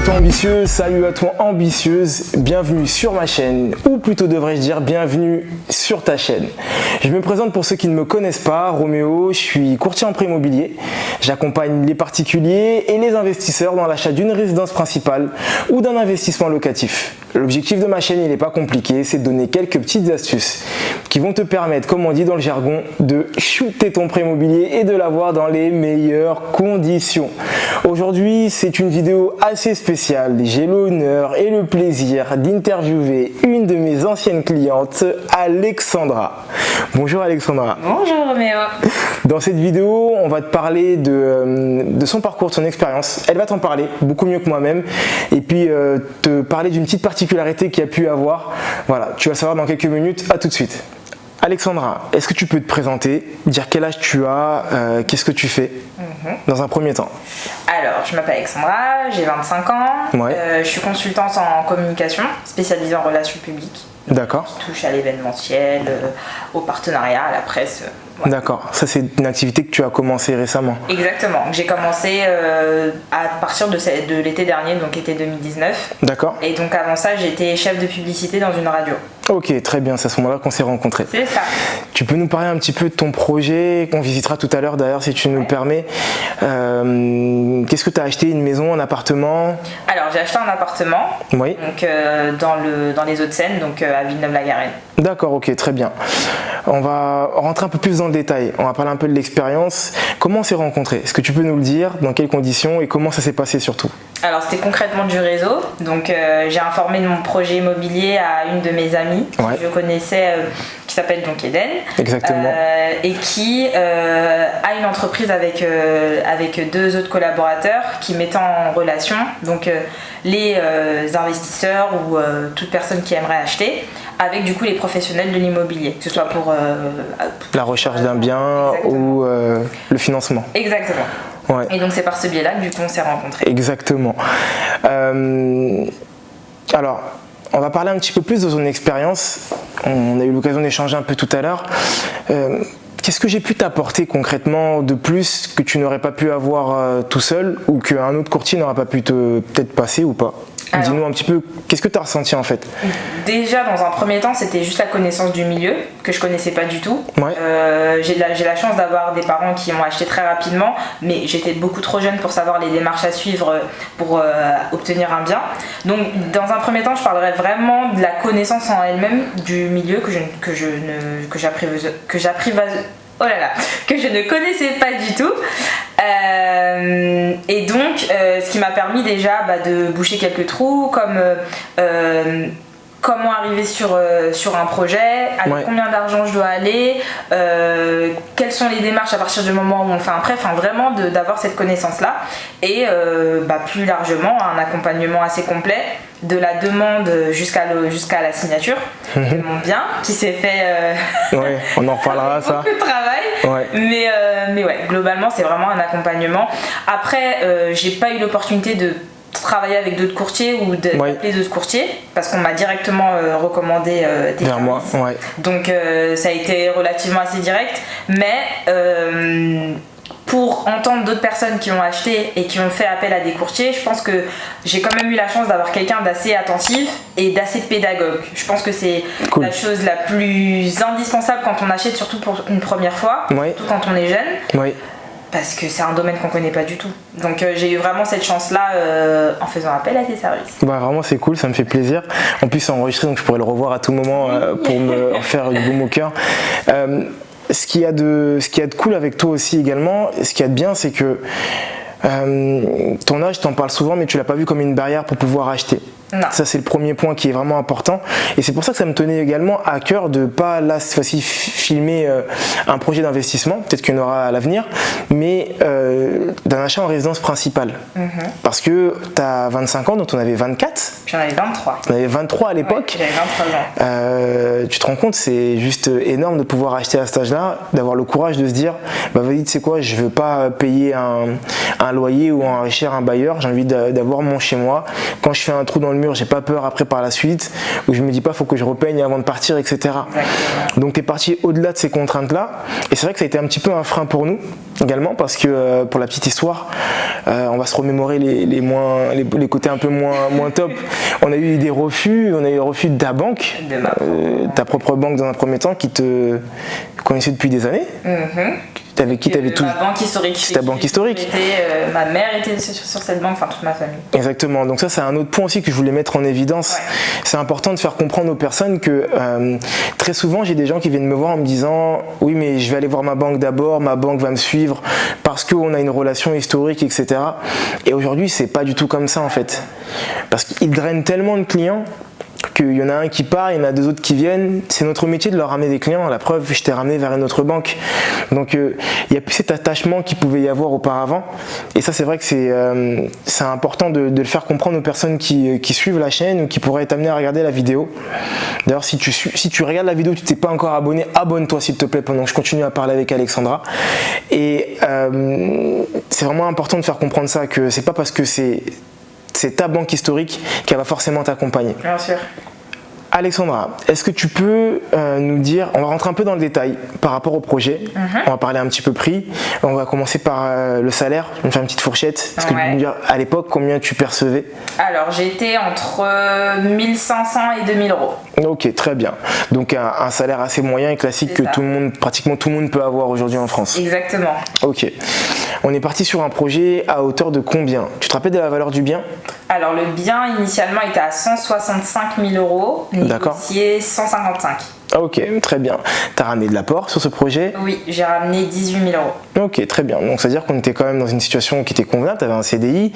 toi ambitieux, salut à toi ambitieuse, bienvenue sur ma chaîne, ou plutôt devrais-je dire bienvenue sur ta chaîne. Je me présente pour ceux qui ne me connaissent pas, Roméo, je suis courtier en prêt immobilier. J'accompagne les particuliers et les investisseurs dans l'achat d'une résidence principale ou d'un investissement locatif. L'objectif de ma chaîne, il n'est pas compliqué, c'est de donner quelques petites astuces qui vont te permettre, comme on dit dans le jargon, de shooter ton prêt immobilier et de l'avoir dans les meilleures conditions. Aujourd'hui, c'est une vidéo assez spéciale. J'ai l'honneur et le plaisir d'interviewer une de mes anciennes clientes, Alexandra. Bonjour Alexandra. Bonjour Roméo. Dans cette vidéo, on va te parler de son parcours, de son expérience. Elle va t'en parler beaucoup mieux que moi-même et puis te parler d'une petite particularité qu'il y a pu avoir. Voilà, tu vas savoir dans quelques minutes. À tout de suite. Alexandra, est-ce que tu peux te présenter, dire quel âge tu as, qu'est-ce que tu fais dans un premier temps? Alors, je m'appelle Alexandra, j'ai 25 ans, Ouais. je suis consultante en communication, spécialisée en relations publiques. D'accord. Je touche à l'événementiel, au partenariat, à la presse. Voilà. D'accord, ça c'est une activité que tu as commencé récemment. Exactement, j'ai commencé à partir de l'été dernier, donc été 2019. D'accord. Et donc avant ça, j'étais chef de publicité dans une radio. Ok, très bien, c'est à ce moment-là qu'on s'est rencontrés. C'est ça. Tu peux nous parler un petit peu de ton projet, qu'on visitera tout à l'heure d'ailleurs si tu nous le permets. Qu'est-ce que tu as acheté, une maison, un appartement? Alors, j'ai acheté un appartement, Oui. donc, dans les Hauts-de-Seine, donc à Villeneuve-la-Garenne. D'accord, ok, très bien. On va rentrer un peu plus dans le détail, on va parler un peu de l'expérience. Comment on s'est rencontrés? Est-ce que tu peux nous le dire? Dans quelles conditions et comment ça s'est passé surtout? Alors c'était concrètement du réseau, donc j'ai informé de mon projet immobilier à une de mes amies que je connaissais, qui s'appelle donc Eden. Exactement. Et qui a une entreprise avec deux autres collaborateurs qui mettent en relation donc les investisseurs ou toute personne qui aimerait acheter avec du coup les professionnels de l'immobilier, que ce soit pour la recherche d'un bien ou le financement. Exactement. Ouais. Et donc c'est par ce biais-là que du coup on s'est rencontrés. Exactement. Alors, on va parler un petit peu plus de son expérience. On a eu l'occasion d'échanger un peu tout à l'heure. Qu'est-ce que j'ai pu t'apporter concrètement de plus que tu n'aurais pas pu avoir tout seul ou qu'un autre courtier n'aurait pas pu peut-être passer ou pas? Dis-nous un petit peu, qu'est-ce que tu as ressenti en fait? Déjà, dans un premier temps, c'était juste la connaissance du milieu, que je connaissais pas du tout. Ouais. J'ai la chance d'avoir des parents qui ont acheté très rapidement, mais j'étais beaucoup trop jeune pour savoir les démarches à suivre pour obtenir un bien. Donc, dans un premier temps, je parlerai vraiment de la connaissance en elle-même du milieu que je ne connaissais pas du tout. Et donc ce qui m'a permis déjà de boucher quelques trous comme comment arriver sur un projet, avec combien d'argent je dois aller, quelles sont les démarches à partir du moment où on fait un prêt, enfin vraiment d'avoir cette connaissance là et plus largement un accompagnement assez complet de la demande jusqu'à la signature de mon bien qui s'est fait ouais, on en reparlera ça. Beaucoup de travail, mais ouais, globalement c'est vraiment un accompagnement. Après j'ai pas eu l'opportunité de travailler avec d'autres courtiers ou d'appeler d'autres courtiers parce qu'on m'a directement recommandé des vers moi. Ouais. Donc ça a été relativement assez direct, mais pour entendre d'autres personnes qui ont acheté et qui ont fait appel à des courtiers, je pense que j'ai quand même eu la chance d'avoir quelqu'un d'assez attentif et d'assez pédagogue. Je pense que c'est la chose la plus indispensable quand on achète, surtout pour une première fois, surtout quand on est jeune. Parce que c'est un domaine qu'on connaît pas du tout. Donc j'ai eu vraiment cette chance-là en faisant appel à tes services. Vraiment c'est cool, ça me fait plaisir. En plus c'est enregistré donc je pourrais le revoir à tout moment pour me faire du baume au cœur. Ce qu'il y a de cool avec toi aussi également, ce qu'il y a de bien, c'est que ton âge, t'en parles souvent, mais tu l'as pas vu comme une barrière pour pouvoir acheter. Non. Ça c'est le premier point qui est vraiment important et c'est pour ça que ça me tenait également à cœur de pas là cette fois-ci filmer un projet d'investissement, peut-être qu'il y en aura à l'avenir, mais d'un achat en résidence principale. Parce que tu as 25 ans, donc on avait 24. J'en avais 23. On avait 23 à l'époque. J'avais 23 ans. Tu te rends compte, c'est juste énorme de pouvoir acheter à cet âge-là, d'avoir le courage de se dire vas-y, tu sais quoi, je veux pas payer un loyer ou enrichir un bailleur, j'ai envie d'avoir mon chez moi. Quand je fais un trou dans le mur, j'ai pas peur après par la suite, où je me dis pas faut que je repeigne avant de partir, etc. Exactement. Donc tu es parti au-delà de ces contraintes là et c'est vrai que ça a été un petit peu un frein pour nous également parce que pour la petite histoire, on va se remémorer les côtés un peu moins top. On a eu des refus, on a eu le refus de ta banque, ta propre banque dans un premier temps qui te connaissait depuis des années. Avec qui t'avais tout. Ma banque historique. C'est ta banque historique. Ma mère était sur cette banque, enfin toute ma famille. Exactement. Donc ça, c'est un autre point aussi que je voulais mettre en évidence. Ouais. C'est important de faire comprendre aux personnes que très souvent, j'ai des gens qui viennent me voir en me disant « Oui, mais je vais aller voir ma banque d'abord, ma banque va me suivre parce qu'on a une relation historique, etc. » Et aujourd'hui, c'est pas du tout comme ça en fait. Parce qu'ils drainent tellement de clients qu'il y en a un qui part, il y en a deux autres qui viennent. C'est notre métier de leur ramener des clients. La preuve, je t'ai ramené vers une autre banque. Donc il n'y a plus cet attachement qu'il pouvait y avoir auparavant. Et ça, c'est vrai que c'est important de le faire comprendre aux personnes qui suivent la chaîne ou qui pourraient être amenées à regarder la vidéo. D'ailleurs, si tu regardes la vidéo, tu t'es pas encore abonné, abonne-toi s'il te plaît pendant que je continue à parler avec Alexandra. Et c'est vraiment important de faire comprendre ça, que c'est pas parce que c'est ta banque historique qui va forcément t'accompagner. Bien sûr. Alexandra, est-ce que tu peux nous dire, on va rentrer un peu dans le détail par rapport au projet, on va parler un petit peu prix, on va commencer par le salaire, on va faire une petite fourchette. Est-ce que tu peux nous dire à l'époque combien tu percevais? Alors j'étais entre 1500 et 2000 euros. Ok, très bien. Donc un salaire assez moyen et classique que pratiquement tout le monde peut avoir aujourd'hui en France. Exactement. Ok. On est parti sur un projet à hauteur de combien? Tu te rappelles de la valeur du bien? Alors le bien initialement était à 165 000 euros, négocié 155. Ok, très bien. Tu as ramené de l'apport sur ce projet? Oui, j'ai ramené 18 000 euros. Ok, très bien. Donc, c'est-à-dire qu'on était quand même dans une situation qui était convenable, tu avais un CDI.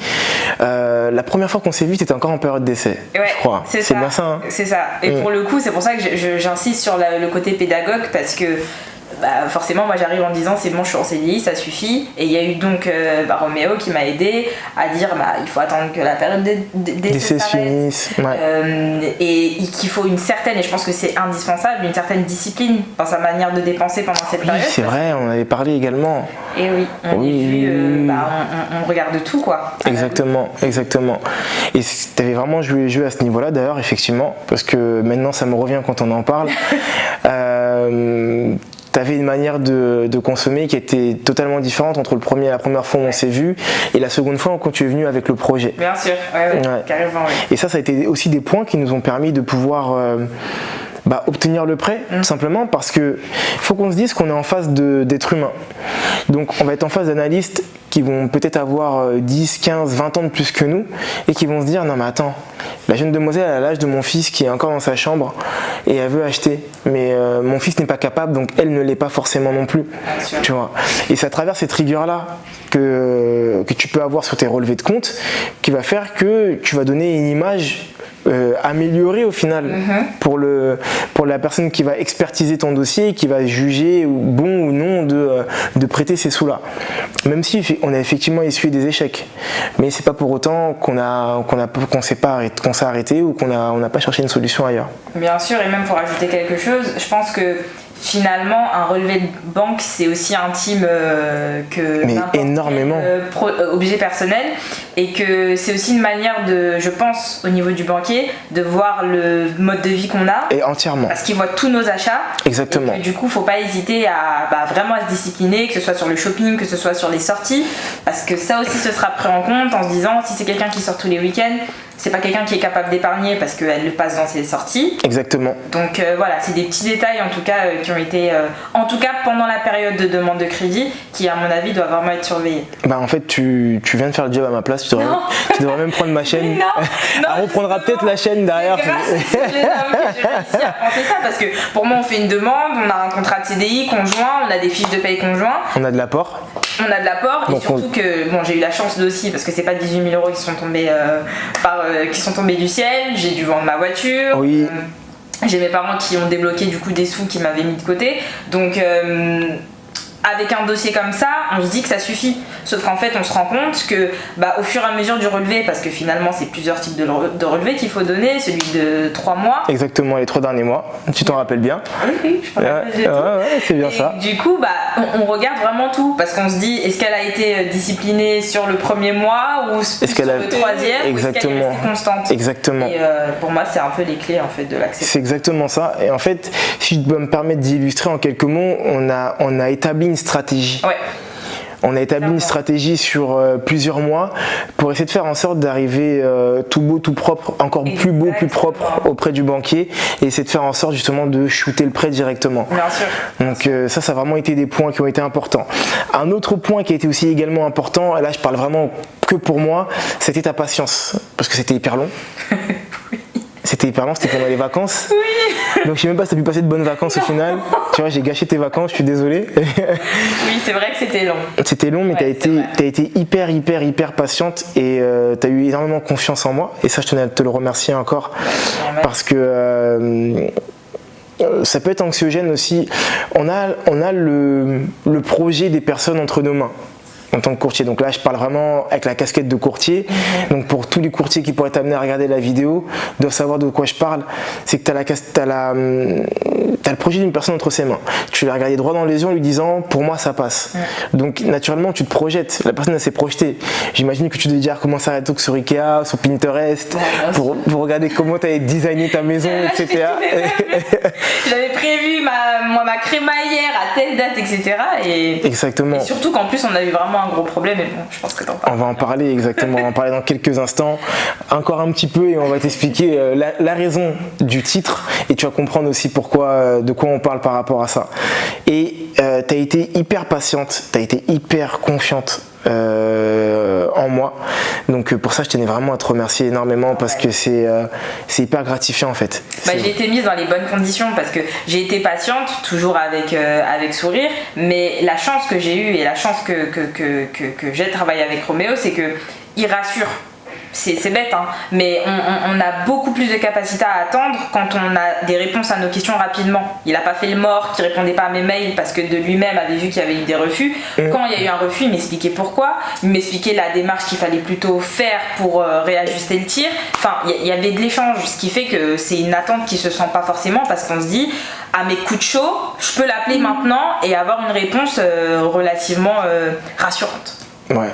La première fois qu'on s'est vu, tu étais encore en période d'essai, ouais, je crois. C'est bien ça. Hein, c'est ça. Et pour le coup, c'est pour ça que j'insiste sur le côté pédagogue, parce que forcément, moi j'arrive en disant c'est bon, je suis en CDI, ça suffit. Et il y a eu donc Roméo qui m'a aidé à dire il faut attendre que la période d'essai finisse. Et qu'il faut une certaine, et je pense que c'est indispensable, une certaine discipline dans sa manière de dépenser pendant cette période. Oui, c'est vrai, on avait parlé également. Et oui, on regarde tout quoi. Exactement. Et tu avais vraiment joué à ce niveau-là d'ailleurs, effectivement, parce que maintenant ça me revient quand on en parle. Tu avais une manière de consommer qui était totalement différente entre la première fois où on s'est vu et la seconde fois quand tu es venu avec le projet. Bien sûr, carrément. Oui. Et ça a été aussi des points qui nous ont permis de pouvoir obtenir le prêt, tout simplement parce que faut qu'on se dise qu'on est en face d'êtres humains. Donc on va être en face d'analystes qui vont peut-être avoir 10, 15, 20 ans de plus que nous et qui vont se dire non mais attends, la jeune demoiselle elle a l'âge de mon fils qui est encore dans sa chambre et elle veut acheter, mais mon fils n'est pas capable, donc elle ne l'est pas forcément non plus, tu vois. Et c'est à travers cette rigueur là que tu peux avoir sur tes relevés de compte qui va faire que tu vas donner une image améliorée au final pour la personne qui va expertiser ton dossier et qui va juger bon ou non de prêter ces sous là, même si on a effectivement essuyé des échecs, mais c'est pas pour autant qu'on s'est arrêté ou qu'on n'a pas cherché une solution ailleurs. Bien sûr. Et même pour ajouter quelque chose, je pense que finalement, un relevé de banque, c'est aussi intime que énormément objet personnel, et que c'est aussi une manière je pense, au niveau du banquier, de voir le mode de vie qu'on a. Et entièrement. Parce qu'il voit tous nos achats. Exactement. Et que, du coup, faut pas hésiter à vraiment à se discipliner, que ce soit sur le shopping, que ce soit sur les sorties, parce que ça aussi, ce sera pris en compte en se disant, si c'est quelqu'un qui sort tous les week-ends, c'est pas quelqu'un qui est capable d'épargner parce qu'elle le passe dans ses sorties. Exactement. Donc voilà, c'est des petits détails en tout cas qui ont été, en tout cas pendant la période de demande de crédit, qui à mon avis doit vraiment être surveillée. En fait, tu viens de faire le job à ma place, tu devrais même prendre ma chaîne. Elle reprendra peut-être la chaîne derrière. C'est grâce à j'ai réussi à penser ça, parce que pour moi on fait une demande, on a un contrat de CDI conjoint, on a des fiches de paye conjoint. On a de l'apport. Et surtout que j'ai eu la chance aussi, parce que c'est pas 18 000 euros qui sont tombés du ciel. J'ai dû vendre ma voiture. Oui. J'ai mes parents qui ont débloqué du coup des sous qu'ils m'avaient mis de côté. Donc avec un dossier comme ça, on se dit que ça suffit. Sauf qu'en fait, on se rend compte que au fur et à mesure du relevé, parce que finalement, c'est plusieurs types de relevés qu'il faut donner, celui de 3 mois. Exactement, les 3 derniers mois. Tu t'en rappelles bien? Oui, je me rappelle. Ouais, c'est bien et ça. Du coup, on regarde vraiment tout, parce qu'on se dit, est-ce qu'elle a été disciplinée sur le premier mois ou sur le troisième? Exactement. Ou est-ce qu'elle est restée constante? Exactement. Et pour moi, c'est un peu les clés en fait de l'accès. C'est exactement ça. Et en fait, si je dois me permettre d'illustrer en quelques mots, on a établi une stratégie. Ouais. On a établi une stratégie sur plusieurs mois pour essayer de faire en sorte d'arriver tout beau, tout propre, encore plus beau, plus propre auprès du banquier et essayer de faire en sorte justement de shooter le prêt directement. Bien sûr. Donc ça a vraiment été des points qui ont été importants. Un autre point qui a été aussi également important, et là je parle vraiment que pour moi, c'était ta patience, parce que c'était hyper long. C'était hyper long, c'était pendant les vacances. Oui. Donc je sais même pas si tu as pu passer de bonnes vacances au final. Tu vois, j'ai gâché tes vacances, je suis désolé. Oui, c'est vrai que c'était long. C'était long, mais tu as été hyper patiente et tu as eu énormément confiance en moi. Et ça, je tenais à te le remercier encore. Ouais. Parce que ça peut être anxiogène aussi. On a le projet des personnes entre nos mains en tant que courtier. Donc là, je parle vraiment avec la casquette de courtier. Donc pour tous les courtiers qui pourraient être amenés à regarder la vidéo, doivent savoir de quoi je parle. C'est que tu as le projet d'une personne entre ses mains. Tu l'as regardé droit dans les yeux en lui disant « pour moi, ça passe ». Donc naturellement, tu te projettes. La personne, elle s'est projetée. J'imagine que tu devais déjà commencer à sur Ikea, sur Pinterest, pour regarder comment tu allais designer ta maison, etc. J'avais prévu ma crémaillère à telle date, etc. Exactement. Et surtout qu'en plus, on a eu vraiment un gros problème, mais bon, je pense que t'en parles. On va en parler, exactement, on va en parler dans quelques instants, encore un petit peu, et on va t'expliquer la raison du titre, et tu vas comprendre aussi pourquoi, de quoi on parle par rapport à ça. Et tu as été hyper patiente, tu as été hyper confiante en moi, donc pour ça je tenais vraiment à te remercier énormément parce que c'est hyper gratifiant en fait. J'ai été mise dans les bonnes conditions parce que j'ai été patiente, toujours avec sourire, mais la chance que j'ai eue et la chance que j'ai travaillé avec Roméo, c'est qu'il rassure. C'est bête, hein, mais on a beaucoup plus de capacité à attendre quand on a des réponses à nos questions rapidement. Il n'a pas fait le mort qui répondait pas à mes mails parce que de lui-même avait vu qu'il y avait eu des refus. Quand il y a eu un refus, il m'expliquait pourquoi, il m'expliquait la démarche qu'il fallait plutôt faire pour réajuster le tir. Enfin, il y avait de l'échange, ce qui fait que c'est une attente qui se sent pas forcément parce qu'on se dit à mes coups de chaud, je peux l'appeler maintenant et avoir une réponse relativement rassurante. Ouais,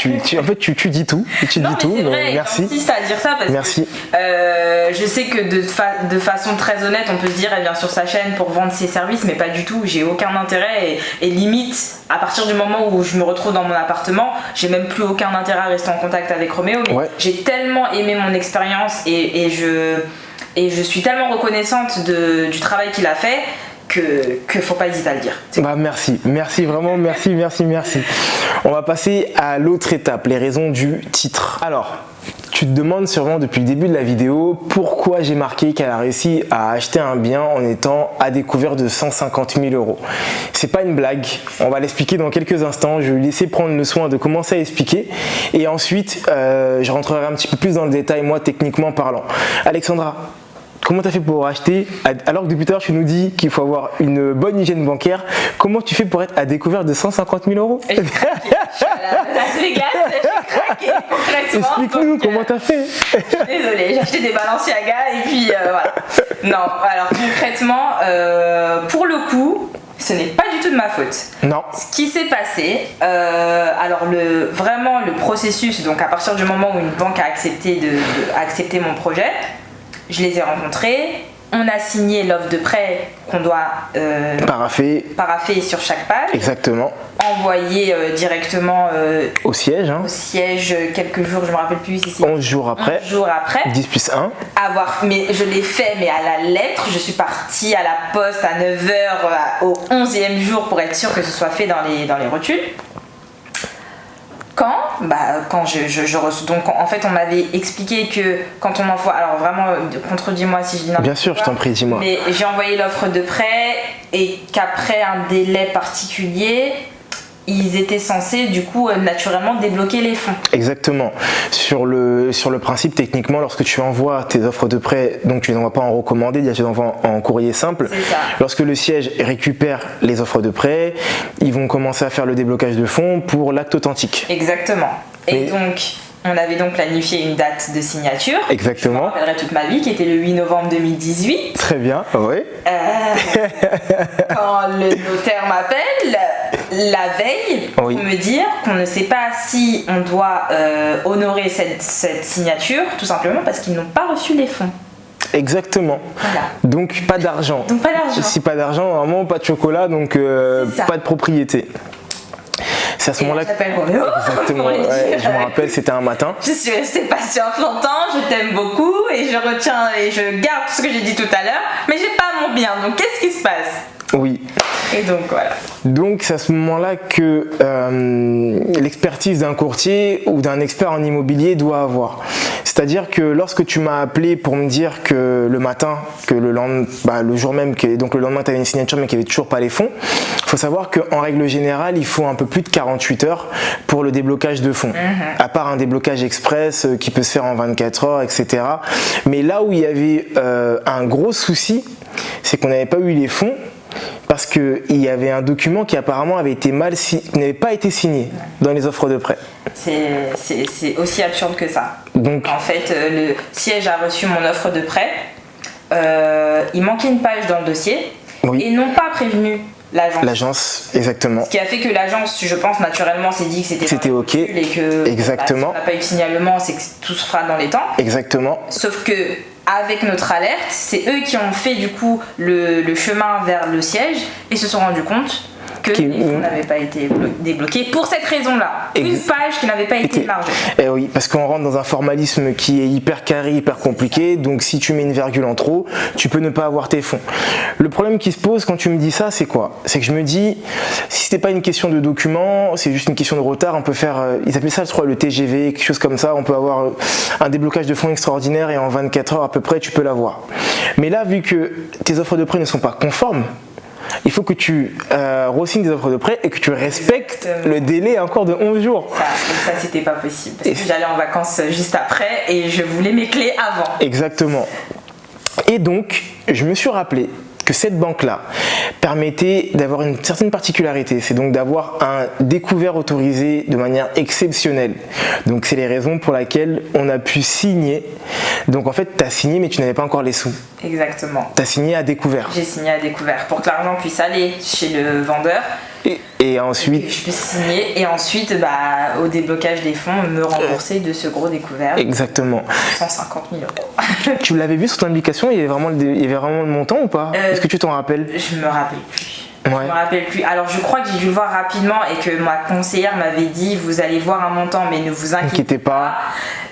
en fait, tu dis tout. Tu dis tout. C'est vrai, merci. J'insiste à dire ça parce merci. que je sais que de façon très honnête, on peut se dire elle vient sur sa chaîne pour vendre ses services, mais pas du tout. J'ai aucun intérêt et limite, à partir du moment où je me retrouve dans mon appartement, j'ai même plus aucun intérêt à rester en contact avec Roméo. Mais j'ai tellement aimé mon expérience et je suis tellement reconnaissante du travail qu'il a fait. Que faut pas hésiter à le dire. Merci, vraiment, merci. On va passer à l'autre étape, les raisons du titre. Alors, tu te demandes sûrement depuis le début de la vidéo pourquoi j'ai marqué qu'elle a réussi à acheter un bien en étant à découvert de 150 000 €. C'est pas une blague, on va l'expliquer dans quelques instants. Je vais lui laisser prendre le soin de commencer à expliquer et ensuite je rentrerai un petit peu plus dans le détail, moi, techniquement parlant. Alexandra, comment tu as fait pour acheter, alors que depuis tout à l'heure tu nous dis qu'il faut avoir une bonne hygiène bancaire, comment tu fais pour être à découvert de 150 000 €? Je suis à Las Vegas, j'ai craqué concrètement. Explique-nous comment tu as fait. Désolée, j'ai acheté des Balenciaga et puis voilà. Non, alors concrètement, pour le coup, ce n'est pas du tout de ma faute. Non. Ce qui s'est passé, alors vraiment le processus, donc à partir du moment où une banque a accepté mon projet, je les ai rencontrés, on a signé l'offre de prêt qu'on doit paraffer sur chaque page. Exactement. Envoyer directement au siège. Au siège quelques jours, je me rappelle plus si c'est 11 jours après. 11 jours après. 10 plus 1. Mais je l'ai fait mais à la lettre. Je suis partie à la poste à 9h au 11e jour pour être sûre que ce soit fait dans les rotules. Quand je reçois. Donc en fait on m'avait expliqué que quand on envoie, alors vraiment contredis-moi si je dis n'importe quoi. Bien sûr, je t'en prie, dis-moi. Mais j'ai envoyé l'offre de prêt et qu'après un délai particulier, ils étaient censés du coup naturellement débloquer les fonds. Exactement. Sur le principe, techniquement, lorsque tu envoies tes offres de prêt, donc tu ne les envoies pas en recommandé, tu les envoies en courrier simple. C'est ça. Lorsque le siège récupère les offres de prêt, ils vont commencer à faire le déblocage de fonds pour l'acte authentique. Exactement. Et donc on avait donc planifié une date de signature. Exactement. Je me rappellerai toute ma vie, qui était le 8 novembre 2018. Très bien, oui. Quand le notaire m'appelle la veille pour me dire qu'on ne sait pas si on doit honorer cette signature, tout simplement parce qu'ils n'ont pas reçu les fonds. Exactement. Voilà. Donc pas d'argent. Donc pas d'argent. Si pas d'argent, normalement pas de chocolat, donc pas de propriété. C'est à ce moment-là. J'appelle Roméo. Exactement. Ouais, je me rappelle, c'était un matin. Je suis restée patiente longtemps, je t'aime beaucoup et je retiens et je garde tout ce que j'ai dit tout à l'heure, mais j'ai pas mon bien. Donc qu'est-ce qui se passe? Oui. Et donc voilà. Donc c'est à ce moment-là que l'expertise d'un courtier ou d'un expert en immobilier doit avoir. C'est-à-dire que lorsque tu m'as appelé pour me dire que le matin, que le lendemain, le jour même, donc le lendemain tu avais une signature mais qu'il n'y avait toujours pas les fonds, il faut savoir qu'en règle générale il faut un peu plus de 48 heures pour le déblocage de fonds. À part un déblocage express qui peut se faire en 24 heures, etc. Mais là où il y avait un gros souci, c'est qu'on n'avait pas eu les fonds. Parce qu'il y avait un document qui apparemment avait été n'avait pas été signé dans les offres de prêt. C'est aussi absurde que ça. Donc, en fait, le siège a reçu mon offre de prêt. Il manquait une page dans le dossier et n'ont pas prévenu l'agence. L'agence, exactement. Ce qui a fait que l'agence, je pense, naturellement, s'est dit que c'était ok. Et que exactement. Si on n'a pas eu de signalement, c'est que tout se fera dans les temps. Exactement. Sauf que avec notre alerte, c'est eux qui ont fait du coup le chemin vers le siège et se sont rendus compte que les fonds n'avaient pas été débloqués pour cette raison-là. Une page qui n'avait pas été émargée. Eh oui, parce qu'on rentre dans un formalisme qui est hyper carré, hyper compliqué, donc si tu mets une virgule en trop, tu peux ne pas avoir tes fonds. Le problème qui se pose quand tu me dis ça, c'est quoi? C'est que je me dis, si c'était pas une question de document, c'est juste une question de retard, on peut faire, ils appellent ça je crois le TGV, quelque chose comme ça, on peut avoir un déblocage de fonds extraordinaire et en 24 heures à peu près tu peux l'avoir. Mais là, vu que tes offres de prêt ne sont pas conformes, il faut que tu re-signes des offres de prêt et que tu respectes le délai encore de 11 jours. Ça c'était pas possible. Parce que j'allais en vacances juste après et je voulais mes clés avant. Exactement. Et donc, je me suis rappelé que cette banque-là permettait d'avoir une certaine particularité, c'est donc d'avoir un découvert autorisé de manière exceptionnelle. Donc c'est les raisons pour lesquelles on a pu signer. Donc en fait, tu as signé mais tu n'avais pas encore les sous. Exactement. Tu as signé à découvert. J'ai signé à découvert pour que l'argent puisse aller chez le vendeur. Et ensuite, je peux signer et ensuite au déblocage des fonds me rembourser de ce gros découvert. Exactement. 150 000 euros. Tu l'avais vu sur ton application, il y avait vraiment le montant ou pas? Est-ce que tu t'en rappelles? Je me rappelle plus. Ouais. Je me rappelle plus. Alors je crois que j'ai dû le voir rapidement et que ma conseillère m'avait dit vous allez voir un montant mais ne vous inquiétez pas.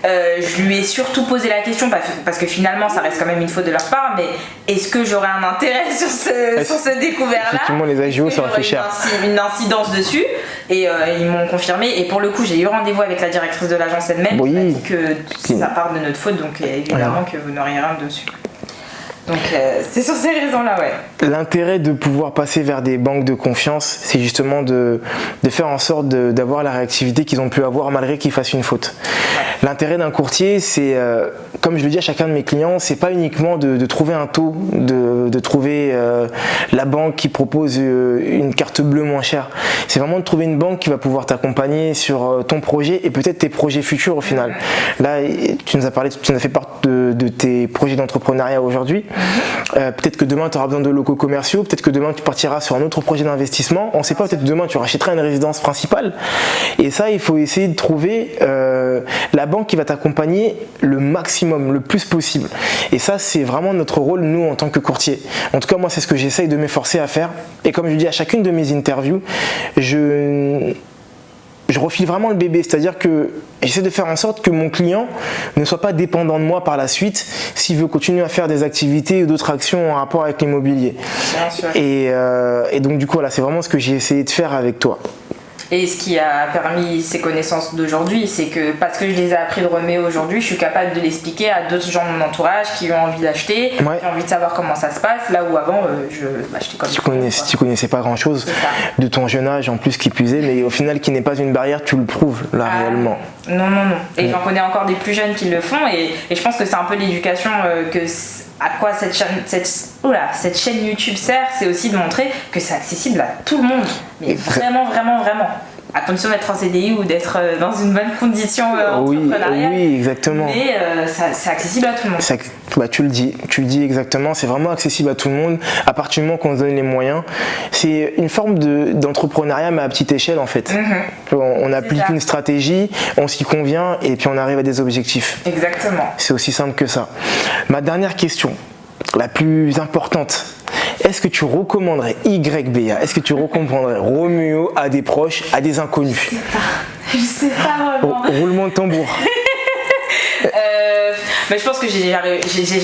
Je lui ai surtout posé la question parce que finalement ça reste quand même une faute de leur part, mais est-ce que j'aurais un intérêt sur ce découvert-là? Effectivement, les agios ça aurait fait cher. Une incidence dessus et ils m'ont confirmé et pour le coup j'ai eu rendez-vous avec la directrice de l'agence elle-même qui m'a dit que ça part de notre faute donc évidemment que vous n'aurez rien dessus. Donc c'est sur ces raisons-là, ouais. L'intérêt de pouvoir passer vers des banques de confiance, c'est justement de faire en sorte d'avoir la réactivité qu'ils ont pu avoir malgré qu'ils fassent une faute. Ouais. L'intérêt d'un courtier, c'est, comme je le dis à chacun de mes clients, c'est pas uniquement de trouver un taux, de trouver la banque qui propose une carte bleue moins chère. C'est vraiment de trouver une banque qui va pouvoir t'accompagner sur ton projet et peut-être tes projets futurs au final. Là, tu nous as parlé, tu nous as fait part de tes projets d'entrepreneuriat aujourd'hui. Peut-être que demain tu auras besoin de locaux commerciaux, peut-être que demain tu partiras sur un autre projet d'investissement, on ne sait pas, peut-être demain tu rachèteras une résidence principale et ça il faut essayer de trouver la banque qui va t'accompagner le maximum, le plus possible et ça c'est vraiment notre rôle nous en tant que courtier. En tout cas moi c'est ce que j'essaye de m'efforcer à faire et comme je dis à chacune de mes interviews, je refile vraiment le bébé, c'est-à-dire que j'essaie de faire en sorte que mon client ne soit pas dépendant de moi par la suite s'il veut continuer à faire des activités ou d'autres actions en rapport avec l'immobilier. Et donc du coup, voilà, c'est vraiment ce que j'ai essayé de faire avec toi. Et ce qui a permis ces connaissances d'aujourd'hui, c'est que parce que je les ai appris de Roméo aujourd'hui, je suis capable de l'expliquer à d'autres gens de mon entourage qui ont envie d'acheter, qui ont envie de savoir comment ça se passe, là où avant, j'étais comme tu connaissais pas grand-chose de ton jeune âge, en plus qui plus est, mais au final, qui n'est pas une barrière, tu le prouves, là, réellement. Non. Et j'en connais encore des plus jeunes qui le font, et je pense que c'est un peu l'éducation à quoi cette chaîne YouTube sert, c'est aussi de montrer que c'est accessible à tout le monde. Mais vraiment. À condition d'être en CDI ou d'être dans une bonne condition entrepreneuriale. Oui, exactement. Mais c'est accessible à tout le monde. Tu le dis exactement, c'est vraiment accessible à tout le monde à partir du moment qu'on se donne les moyens. C'est une forme d'entrepreneuriat mais à petite échelle en fait. On applique une stratégie, on s'y convient et puis on arrive à des objectifs. Exactement. C'est aussi simple que ça. Ma dernière question, la plus importante, est-ce que tu recommanderais YBA, est-ce que tu recommanderais Roméo à des proches, à des inconnus? Je sais pas vraiment. Roulement de tambour. Mais je pense que j'ai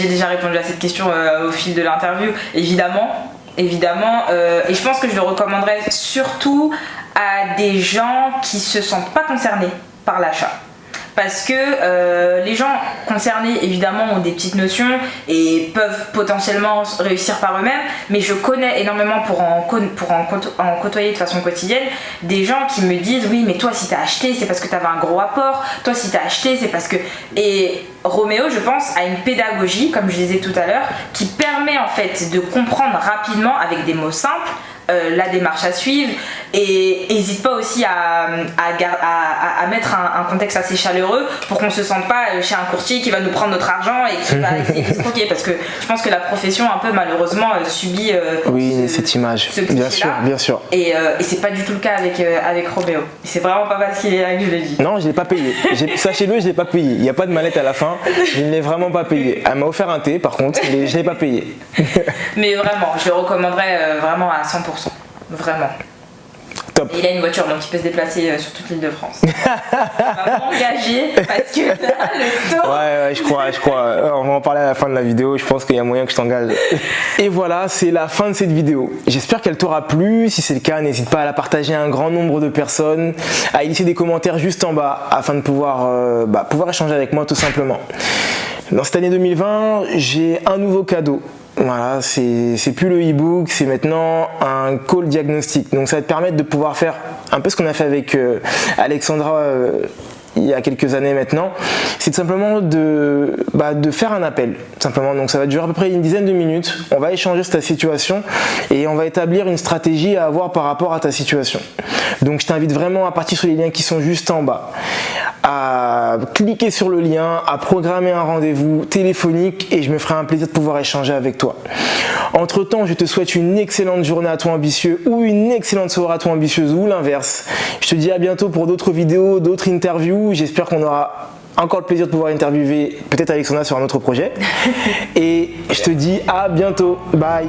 déjà répondu à cette question au fil de l'interview, évidemment. Et je pense que je le recommanderais surtout à des gens qui se sentent pas concernés par l'achat. Parce que les gens concernés évidemment ont des petites notions et peuvent potentiellement réussir par eux-mêmes, mais je connais énormément pour en côtoyer de façon quotidienne des gens qui me disent oui mais toi si t'as acheté c'est parce que t'avais un gros apport, toi si t'as acheté c'est parce que... Et Roméo je pense a une pédagogie comme je disais tout à l'heure qui permet en fait de comprendre rapidement avec des mots simples la démarche à suivre et n'hésite pas aussi à mettre un contexte assez chaleureux pour qu'on se sente pas chez un courtier qui va nous prendre notre argent et qui va essayer de escroquer parce que je pense que la profession un peu malheureusement subit cette image, bien sûr. Et c'est pas du tout le cas avec Roméo. C'est vraiment pas parce qu'il est là que je le dis. Non, je l'ai pas payé. Sachez-le, je l'ai pas payé. Il n'y a pas de mallette à la fin. Je ne l'ai vraiment pas payé. Elle m'a offert un thé par contre, mais je l'ai pas payé. Mais vraiment, je le recommanderais vraiment à 100%. Vraiment. Top. Et il a une voiture donc il peut se déplacer sur toute l'île de France. Je vais m'engager parce que là, le taux. Ouais, je crois. On va en parler à la fin de la vidéo. Je pense qu'il y a moyen que je t'engage. Et voilà, c'est la fin de cette vidéo. J'espère qu'elle t'aura plu. Si c'est le cas, n'hésite pas à la partager à un grand nombre de personnes, à y laisser des commentaires juste en bas afin de pouvoir échanger avec moi tout simplement. Dans cette année 2020, j'ai un nouveau cadeau. Voilà, c'est plus le e-book, c'est maintenant un call diagnostic. Donc ça va te permettre de pouvoir faire un peu ce qu'on a fait avec Alexandra il y a quelques années maintenant. C'est simplement de faire un appel. Simplement, donc ça va durer à peu près une dizaine de minutes. On va échanger sur ta situation et on va établir une stratégie à avoir par rapport à ta situation. Donc je t'invite vraiment à partir sur les liens qui sont juste en bas, à cliquer sur le lien, à programmer un rendez-vous téléphonique et je me ferai un plaisir de pouvoir échanger avec toi. Entre temps, je te souhaite une excellente journée à toi ambitieux ou une excellente soirée à toi ambitieuse ou l'inverse. Je te dis à bientôt pour d'autres vidéos, d'autres interviews. J'espère qu'on aura encore le plaisir de pouvoir interviewer peut-être Alexandra sur un autre projet. Et je te dis à bientôt. Bye.